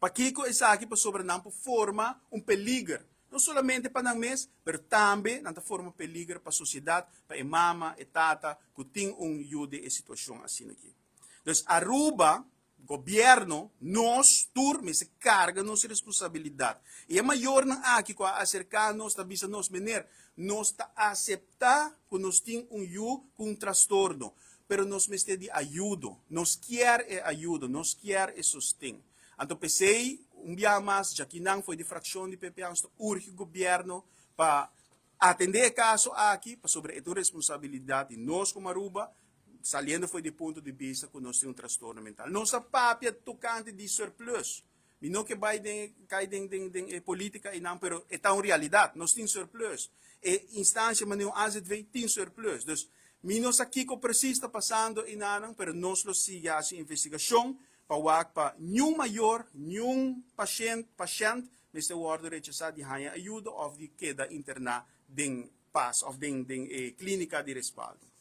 Pakiko isa aqui para sobre não forma peligro. Não somente para nós mesmos, mas também não forma peligro para a sociedade, para a mama, a tata, que tem ajuda em situação assim aqui. Então, Aruba, governo, nós, turma, se carga nossa responsabilidade. E é maior não aqui com acercar nós, está bisa nós, menor, nós está aceitar que nós temos com transtorno, pero nós mesmo de ajuda, nós quer ajuda, nós quer sustento. Então, pensei, dia mais, já que não foi de fraccion de PPA, urge o governo para atender o caso aqui, para sobre a responsabilidade de nós como Aruba, saliendo foi de ponto de vista que nós temos transtorno mental. Nossa papia tocante de surplus. E não que vai cair em política e não, pero é uma realidade. Nós temos surplus. E instância, mas não às vezes tem surplus. Então, nós aqui que precisa está passando e nada, pero nós lo siga a investigação para nenhum maior, nenhum pashent, mas o ordem rechazar de haya ajuda ou de keda interna den pas, ou den clínica de respaldo.